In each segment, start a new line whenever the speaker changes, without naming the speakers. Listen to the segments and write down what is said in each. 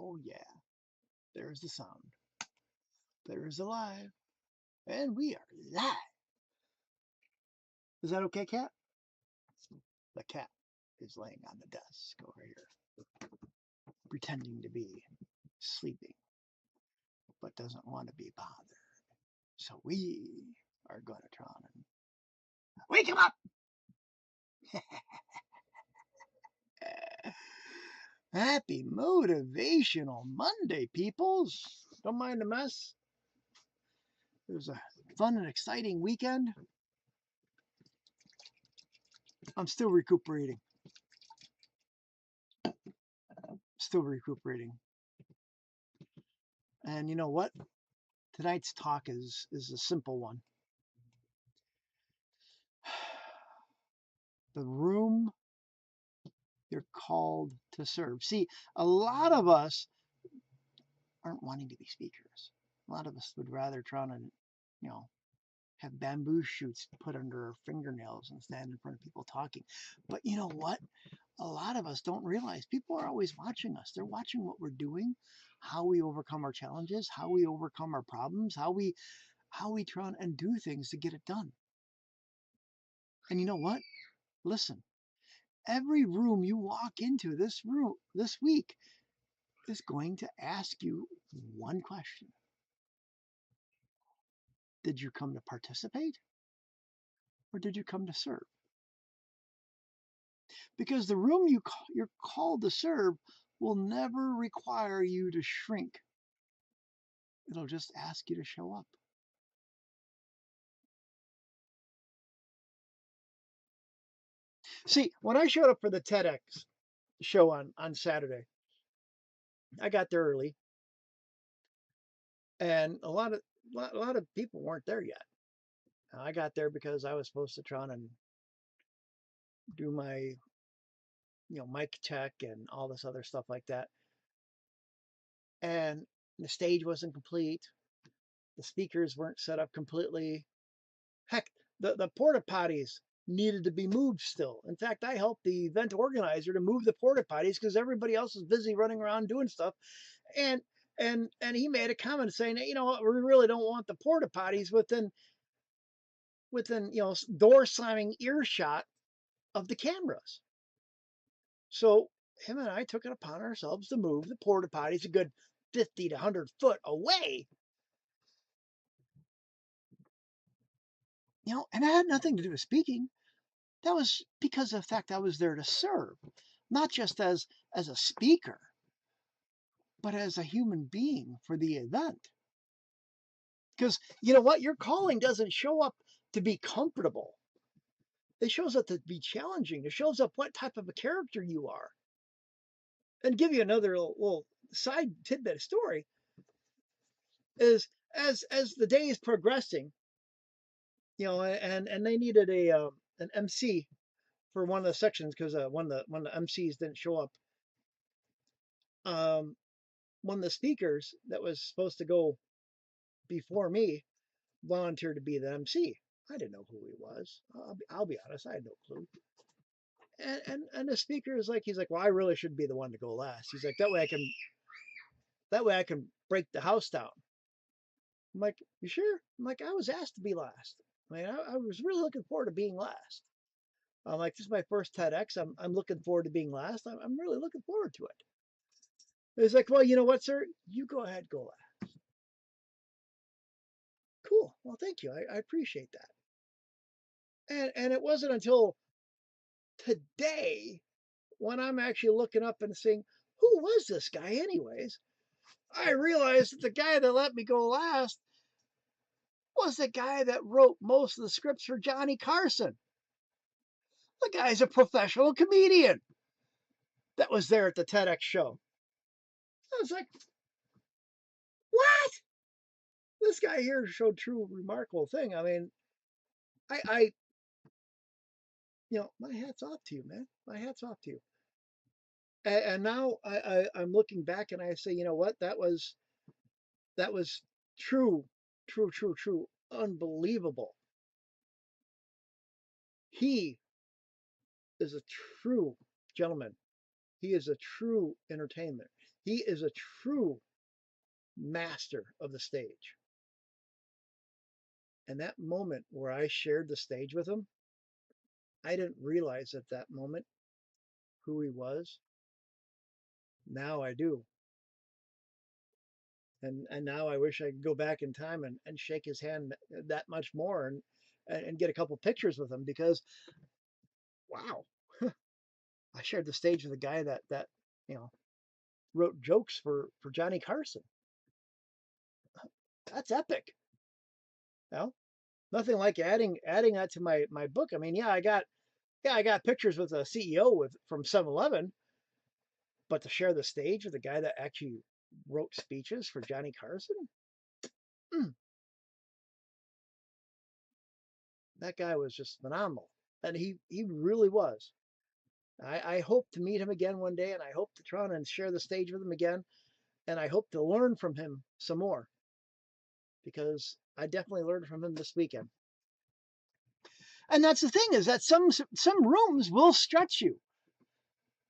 Oh, yeah. There's the sound. There's alive. And we are live. Is that okay, cat? The cat is laying on the desk over here, pretending to be sleeping, but doesn't want to be bothered. So we are going to try and wake him up. Happy Motivational Monday, peoples. Don't mind the mess. It was a fun and exciting weekend. I'm still recuperating. Still recuperating. And you know what? Tonight's talk is a simple one. The room you're called to serve. See, a lot of us aren't wanting to be speakers. A lot of us would rather try to, have bamboo shoots put under our fingernails and stand in front of people talking. But you know what? A lot of us don't realize people are always watching us. They're watching what we're doing, how we overcome our challenges, how we overcome our problems, how we try and do things to get it done. And you know what? Listen, every room you walk into this week is going to ask you one question. Did you come to participate or did you come to serve? Because the room you're called to serve will never require you to shrink. It'll just ask you to show up. See, when I showed up for the TEDx show on Saturday, I got there early, and a lot of people weren't there yet. I got there because I was supposed to try and do my mic check and all this other stuff like that. And the stage wasn't complete. The speakers weren't set up completely. Heck, the porta potties needed to be moved still. In fact, I helped the event organizer to move the porta potties because everybody else was busy running around doing stuff. And he made a comment saying, you know what, we really don't want the porta potties within door slamming earshot of the cameras. So him and I took it upon ourselves to move the porta potties a good 50 to 100 foot away. And that had nothing to do with speaking. That was because of the fact I was there to serve, not just as a speaker, but as a human being for the event. Because you know what? Your calling doesn't show up to be comfortable. It shows up to be challenging. It shows up what type of a character you are. And give you another little side tidbit story is as the day is progressing, and they needed an MC for one of the sections because one of the MCs didn't show up. One of the speakers that was supposed to go before me volunteered to be the MC. I didn't know who he was. I'll be honest, I had no clue. And the speaker is like, he's like, well, I really should be the one to go last. He's like, that way I can break the house down. I'm like, you sure? I'm like, I was asked to be last. I mean, I was really looking forward to being last. I'm like, this is my first TEDx. I'm looking forward to being last. I'm really looking forward to it. He's like, well, you know what, sir? You go ahead, go last. Cool. Well, thank you. I appreciate that. And it wasn't until today when I'm actually looking up and saying, who was this guy anyways? I realized that the guy that let me go last was the guy that wrote most of the scripts for Johnny Carson. The guy's a professional comedian that was there at the TEDx show. I was like, what? This guy here showed true remarkable thing. I mean, I my hat's off to you, man. My hat's off to you. And now I'm looking back and I say, you know what? That was true, unbelievable. He is a true gentleman. He is a true entertainer. He is a true master of the stage. And that moment where I shared the stage with him, I didn't realize at that moment who he was. Now I do. And now I wish I could go back in time and shake his hand that much more and get a couple pictures with him because wow, I shared the stage with a guy that you know wrote jokes for Johnny Carson. That's epic. You know? Nothing like adding that to my book. I mean, I got pictures with a CEO from 7-Eleven, but to share the stage with a guy that actually wrote speeches for Johnny Carson, mm, that guy was just phenomenal. And he really was. I hope to meet him again one day, and I hope to try and share the stage with him again, and I hope to learn from him some more because I definitely learned from him this weekend. And that's the thing is that some rooms will stretch you.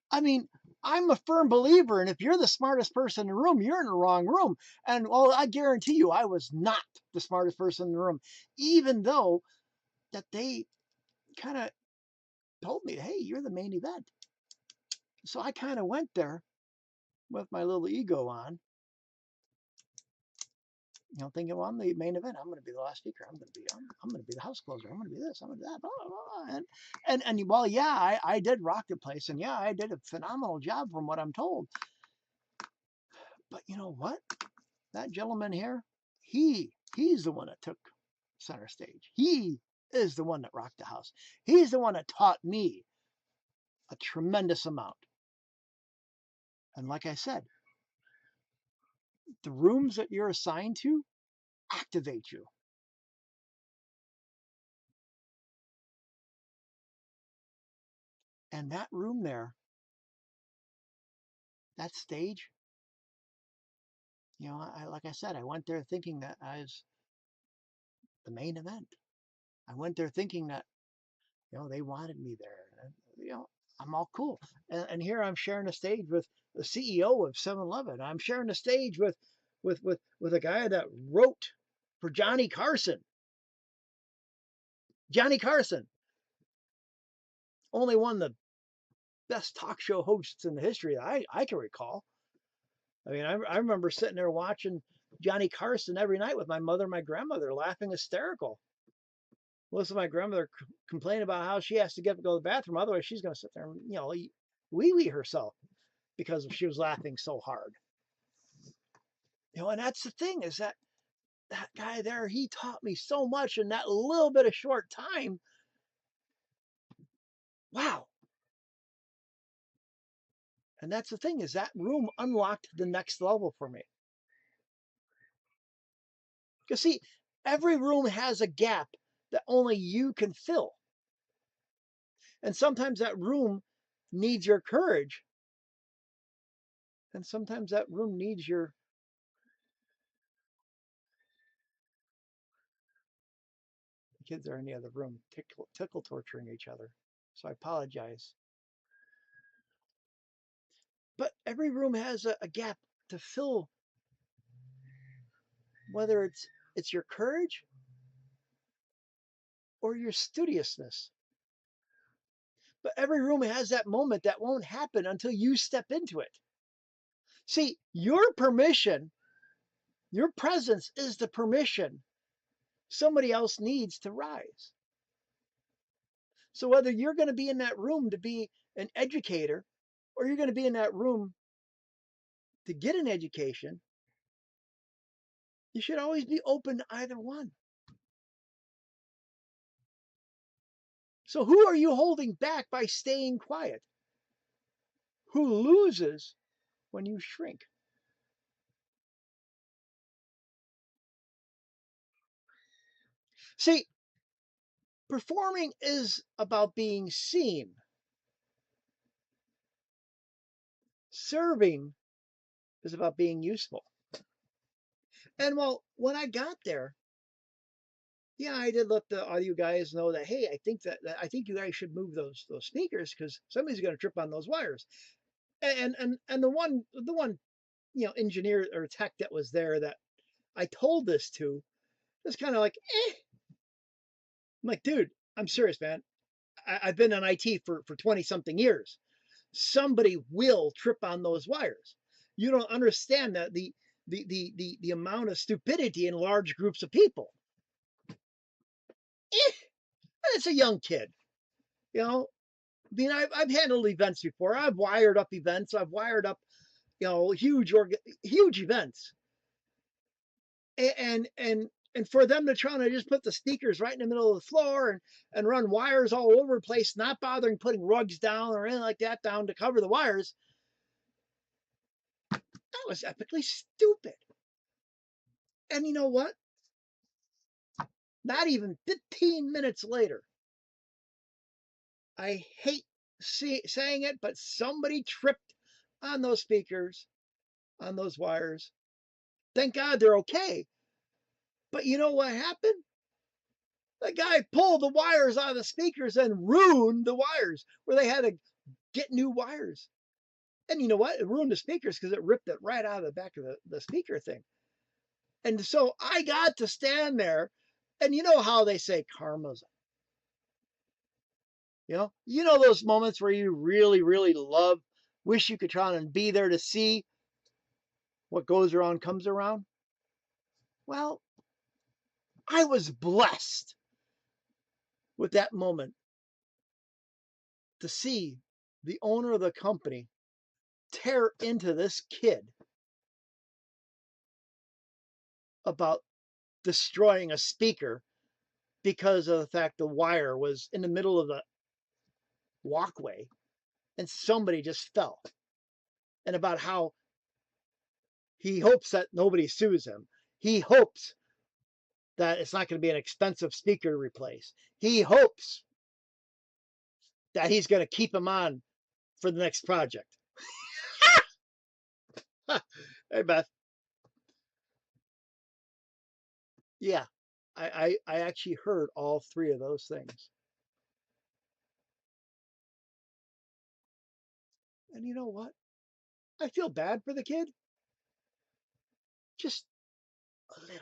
I mean, I'm a firm believer, and if you're the smartest person in the room, you're in the wrong room. And well, I guarantee you, I was not the smartest person in the room, even though that they kind of told me, hey, you're the main event. So I kind of went there with my little ego on, thinking, well, I'm the main event. I'm going to be the last speaker. I'm going to be the house closer. I'm going to be this. I'm going to be that. Blah, blah, blah. And well, yeah, I did rock the place, and yeah, I did a phenomenal job from what I'm told. But you know what? That gentleman here, he's the one that took center stage. He is the one that rocked the house. He's the one that taught me a tremendous amount. And like I said, the rooms that you're assigned to activate you. And that room there, that stage, like I said, I went there thinking that I was the main event. I went there thinking that, they wanted me there. And, I'm all cool. And here I'm sharing a stage with the CEO of 7-Eleven. I'm sharing a stage with a guy that wrote for Johnny Carson. Johnny Carson, only one of the best talk show hosts in the history that I can recall. I mean, I remember sitting there watching Johnny Carson every night with my mother and my grandmother, laughing hysterical. Listen to my grandmother complain about how she has to get up to go to the bathroom, otherwise she's going to sit there and eat wee herself because she was laughing so hard. And that's the thing is that guy there, he taught me so much in that little bit of short time. Wow. And that's the thing is that room unlocked the next level for me. Because see, every room has a gap that only you can fill. And sometimes that room needs your courage. And sometimes that room needs your kids are in the other room tickle torturing each other. So I apologize. But every room has a gap to fill, whether it's your courage or your studiousness. But every room has that moment that won't happen until you step into it. See, your permission, your presence is the permission somebody else needs to rise. So whether you're going to be in that room to be an educator or you're going to be in that room to get an education, you should always be open to either one. So who are you holding back by staying quiet? Who loses when you shrink? See, performing is about being seen. Serving is about being useful. And well, when I got there, yeah, I did let all you guys know that, hey, I think you guys should move those speakers because somebody's going to trip on those wires. And the one engineer or tech that was there that I told this to, it's kind of like, eh. I'm like, dude, I'm serious, man. I've been in IT for 20 something years. Somebody will trip on those wires. You don't understand that the amount of stupidity in large groups of people. Eh, it's a young kid, you know. I mean, I've handled events before. I've wired up events. I've wired up, huge events. And for them to try to just put the speakers right in the middle of the floor and run wires all over the place, not bothering putting rugs down or anything like that down to cover the wires, that was epically stupid. And you know what? Not even 15 minutes later, I hate saying it, but somebody tripped on those speakers, on those wires. Thank God they're okay. But you know what happened? The guy pulled the wires out of the speakers and ruined the wires where they had to get new wires. And you know what? It ruined the speakers because it ripped it right out of the back of the speaker thing. And so I got to stand there, and you know how they say karma's. You know those moments where you really, really wish you could try and be there to see what goes around comes around? Well, I was blessed with that moment to see the owner of the company tear into this kid about destroying a speaker because of the fact the wire was in the middle of the walkway and somebody just fell. And about how he hopes that nobody sues him. He hopes that it's not going to be an expensive speaker to replace. He hopes that he's going to keep him on for the next project. Hey, Beth. Yeah, I actually heard all three of those things. And you know what? I feel bad for the kid. Just a little bit.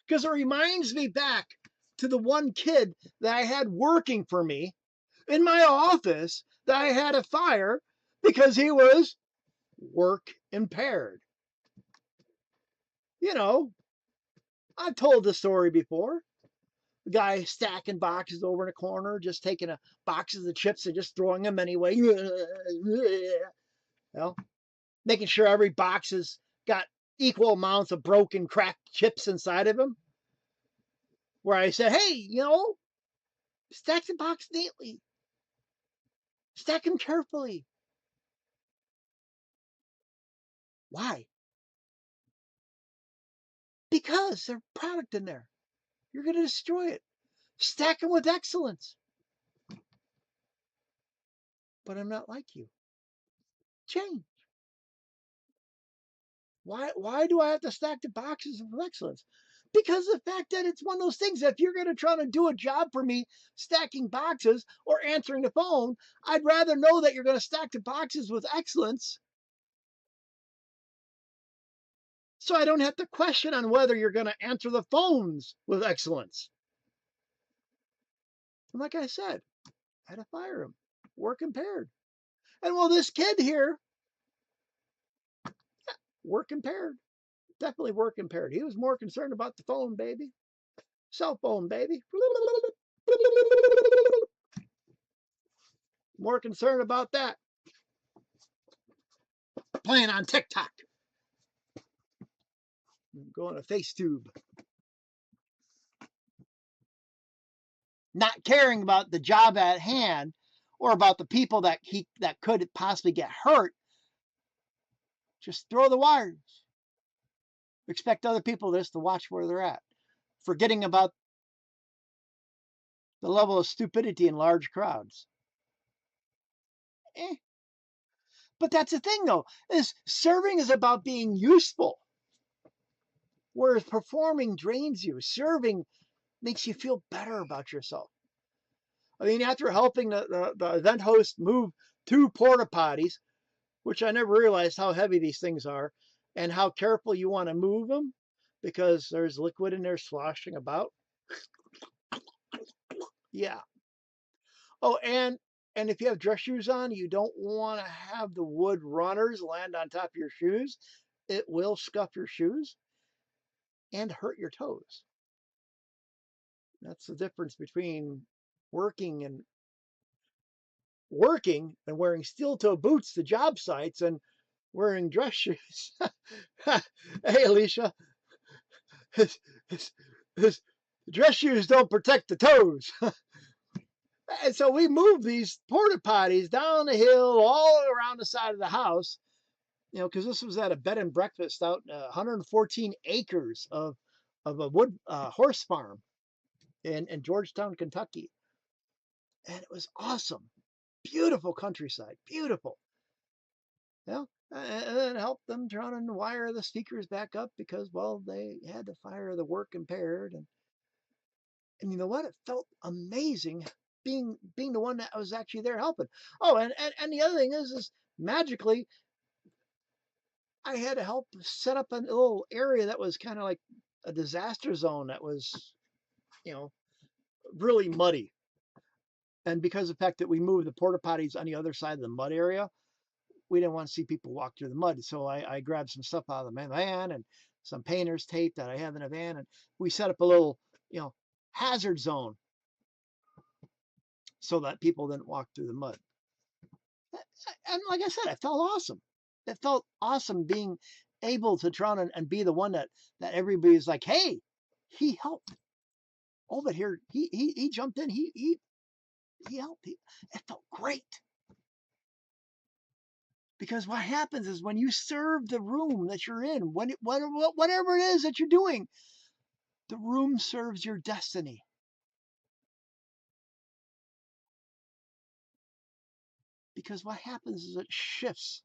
Because it reminds me back to the one kid that I had working for me in my office that I had to fire because he was work impaired. I've told the story before. The guy stacking boxes over in a corner, just taking boxes of chips and just throwing them anyway. Making sure every box has got equal amounts of broken, cracked chips inside of them. Where I said, hey, stack the box neatly. Stack them carefully. Why? Because there's product in there. You're going to destroy it. Stack them with excellence. But I'm not like you. Change. Why do I have to stack the boxes with excellence? Because of the fact that it's one of those things that if you're going to try to do a job for me stacking boxes or answering the phone, I'd rather know that you're going to stack the boxes with excellence so I don't have to question on whether you're going to answer the phones with excellence. And like I said, I had to fire him. Work impaired. And well, this kid here, work impaired. Definitely work impaired. He was more concerned about the phone, baby. Cell phone, baby. More concerned about that. Playing on TikTok. Going to FaceTube. Not caring about the job at hand or about the people that could possibly get hurt. Just throw the wires. Expect other people just to watch where they're at. Forgetting about the level of stupidity in large crowds. But that's the thing, though, is serving is about being useful. Whereas performing drains you. Serving makes you feel better about yourself. I mean, after helping the event host move 2 porta potties, which I never realized how heavy these things are and how careful you want to move them because there's liquid in there sloshing about. Yeah. Oh, and if you have dress shoes on, you don't want to have the wood runners land on top of your shoes. It will scuff your shoes and hurt your toes. That's the difference between working and wearing steel toe boots to job sites and wearing dress shoes. Hey, Alicia, his, his, his dress shoes don't protect the toes. And so we moved these porta potties down the hill all around the side of the house, because this was at a bed and breakfast out 114 acres of a wood horse farm in Georgetown, Kentucky. And it was awesome. Beautiful countryside. Beautiful. Yeah. And then helped them trying to wire the speakers back up because, well, they had to fire the work impaired. And you know what? It felt amazing being the one that was actually there helping. Oh, and the other thing is magically I had to help set up a little area that was kind of like a disaster zone that was, you know, really muddy. And because of the fact that we moved the porta potties on the other side of the mud area, we didn't want to see people walk through the mud. So I grabbed some stuff out of the van and some painter's tape that I have in a van, and we set up a little, hazard zone so that people didn't walk through the mud. And like I said, it felt awesome. It felt awesome being able to try and be the one that everybody's like, hey, he helped. Oh, but here he jumped in. He helped. It felt great. Because what happens is when you serve the room that you're in, whatever it is that you're doing, the room serves your destiny. Because what happens is it shifts.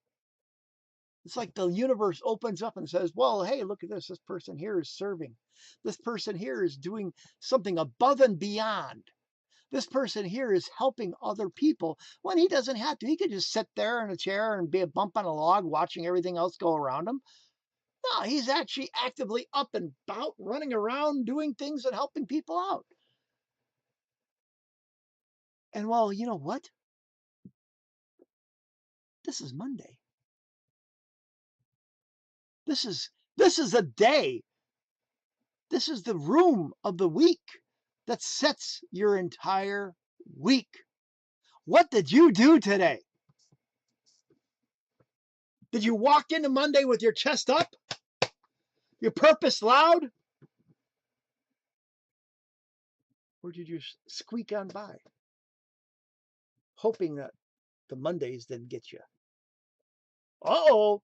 It's like the universe opens up and says, well, hey, look at this. This person here is serving. This person here is doing something above and beyond. This person here is helping other people when he doesn't have to. He could just sit there in a chair and be a bump on a log watching everything else go around him. No, he's actually actively up and about, running around, doing things and helping people out. And well, you know what? This is Monday. This is a day. This is the room of the week that sets your entire week. What did you do today? Did you walk into Monday with your chest up? Your purpose loud? Or did you squeak on by, hoping that the Mondays didn't get you? Uh-oh,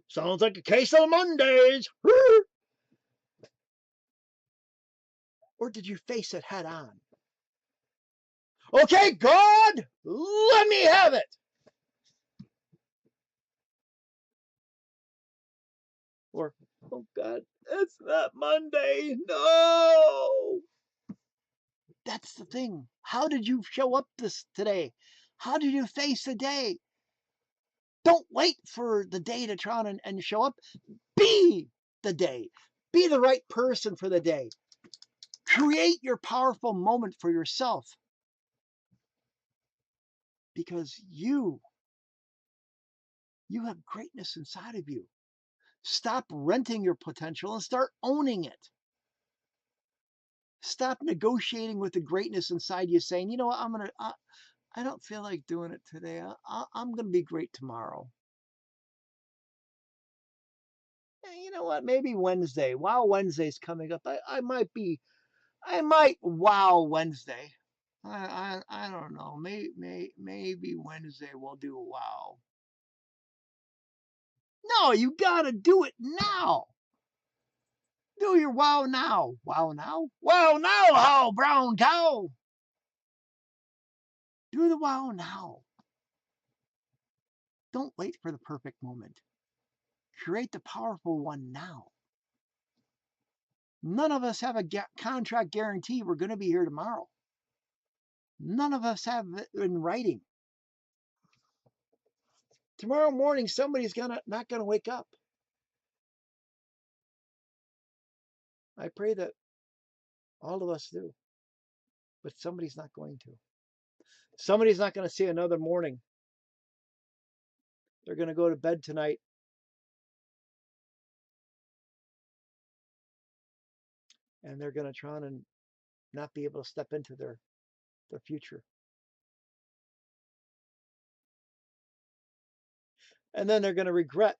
sounds like a case of Mondays. Or did you face it head on? Okay, God, let me have it. Or, oh God, it's not Monday. No. That's the thing. How did you show up today? How did you face the day? Don't wait for the day to try and show up. Be the day. Be the right person for the day. Create your powerful moment for yourself. Because you have greatness inside of you. Stop renting your potential and start owning it. Stop negotiating with the greatness inside you, saying, you know what, I don't feel like doing it today. I'm going to be great tomorrow. You know what? Maybe Wednesday. Wow, Wednesday's coming up. I might wow Wednesday. I don't know. Maybe Wednesday we'll do a wow. No, you gotta do it now. Do your wow now. Wow now. Wow now, how brown cow. Do the wow now. Don't wait for the perfect moment. Create the powerful one now. None of us have a contract guarantee we're going to be here tomorrow. None of us have it in writing. Tomorrow morning, somebody's not gonna wake up. I pray that all of us do, but somebody's not going to. Somebody's not going to see another morning. They're going to go to bed tonight and they're going to try and not be able to step into their future. And then they're going to regret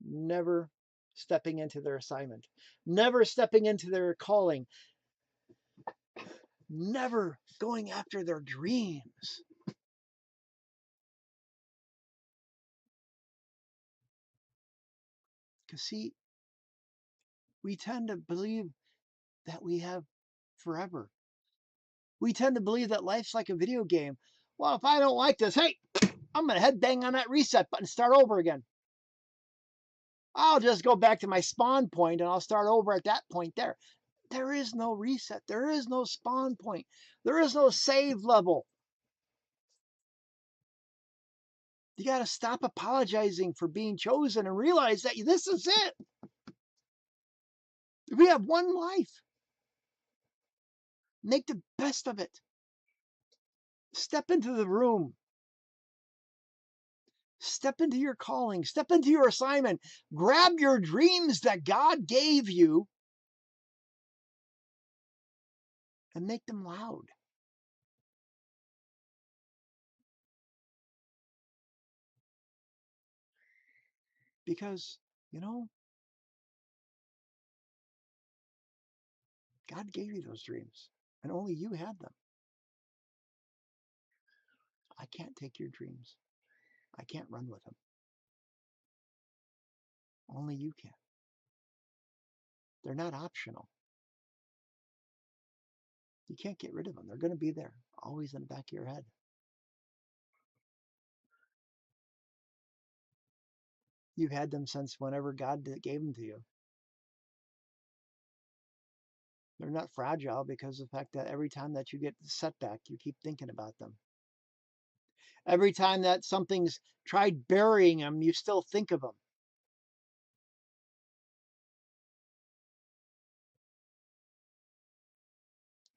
never stepping into their assignment, never stepping into their calling, never going after their dreams. Because, see, we tend to believe that we have forever. We tend to believe that life's like a video game. Well, if I don't like this, hey, I'm going to head bang on that reset button and start over again. I'll just go back to my spawn point and I'll start over at that point there. There is no reset. There is no spawn point. There is no save level. You got to stop apologizing for being chosen and realize that this is it. We have one life. Make the best of it. Step into the room. Step into your calling. Step into your assignment. Grab your dreams that God gave you and make them loud. Because, God gave you those dreams and only you had them. I can't take your dreams. I can't run with them. Only you can. They're not optional. You can't get rid of them. They're going to be there, always in the back of your head. You've had them since whenever God gave them to you. They're not fragile because of the fact that every time that you get the setback, you keep thinking about them. Every time that something's tried burying them, you still think of them.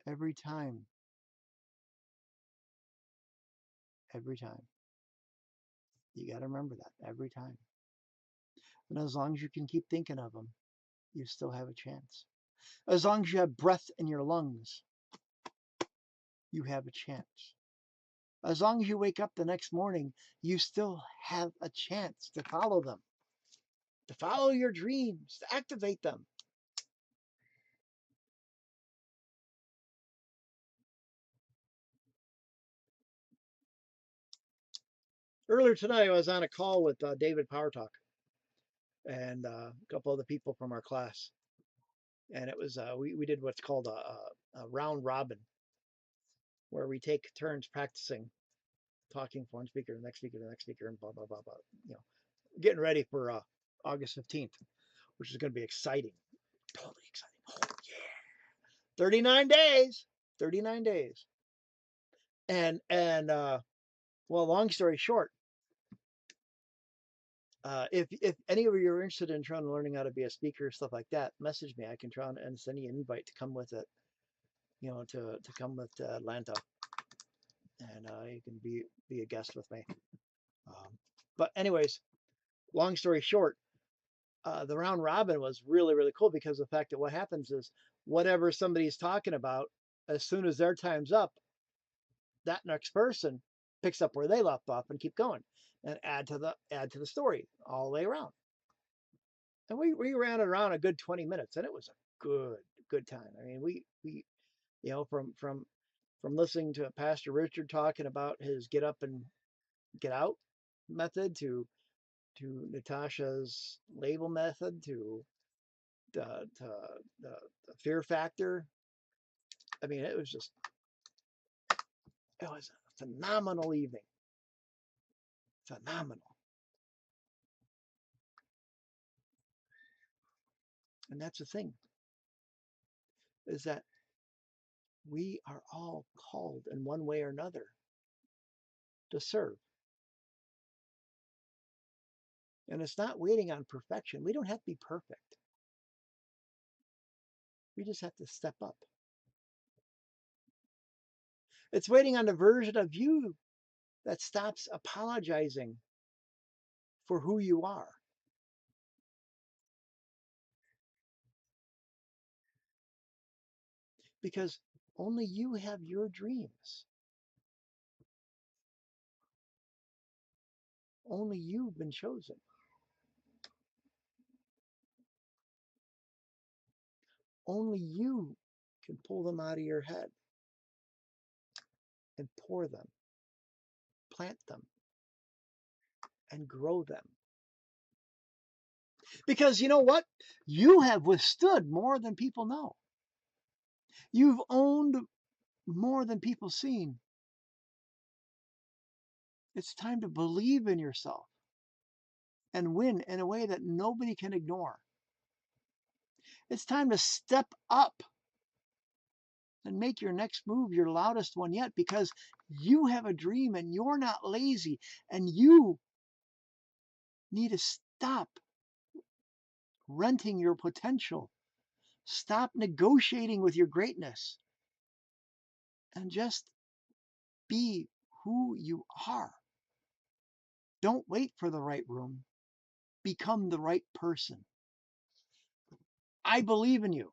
Every time. Every time. You got to remember that every time. And as long as you can keep thinking of them, you still have a chance. As long as you have breath in your lungs, you have a chance. As long as you wake up the next morning, you still have a chance to follow them, to follow your dreams, to activate them. Earlier tonight, I was on a call with David Power Talk and a couple other people from our class. And it was, we did what's called a round robin, where we take turns practicing talking for one speaker, the next speaker, the next speaker, and blah, blah, blah, blah. Getting ready for August 15th, which is going to be exciting. Totally exciting. Oh, yeah. 39 days. 39 days. And well, long story short, if any of you are interested in trying to learning how to be a speaker, stuff like that, message me. I can try and send you an invite to come with it, to come with Atlanta, and you can be a guest with me. But anyways, long story short, the round robin was really, really cool because of the fact that what happens is whatever somebody's talking about, as soon as their time's up, that next person picks up where they left off and keep going and add to the story all the way around. And we ran it around a good 20 minutes, and it was a good time. I mean, we from listening to Pastor Richard talking about his get up and get out method to Natasha's label method to the fear factor. I mean, it was a phenomenal evening. Phenomenal. And that's the thing, is that we are all called in one way or another to serve. And it's not waiting on perfection. We don't have to be perfect. We just have to step up. It's waiting on the version of you that stops apologizing for who you are. Because only you have your dreams. Only you've been chosen. Only you can pull them out of your head and pour them, plant them, and grow them. Because you know what? You have withstood more than people know. You've owned more than people seen. It's time to believe in yourself and win in a way that nobody can ignore. It's time to step up and make your next move your loudest one yet, because you have a dream and you're not lazy, and you need to stop renting your potential. Stop negotiating with your greatness and just be who you are. Don't wait for the right room. Become the right person. I believe in you.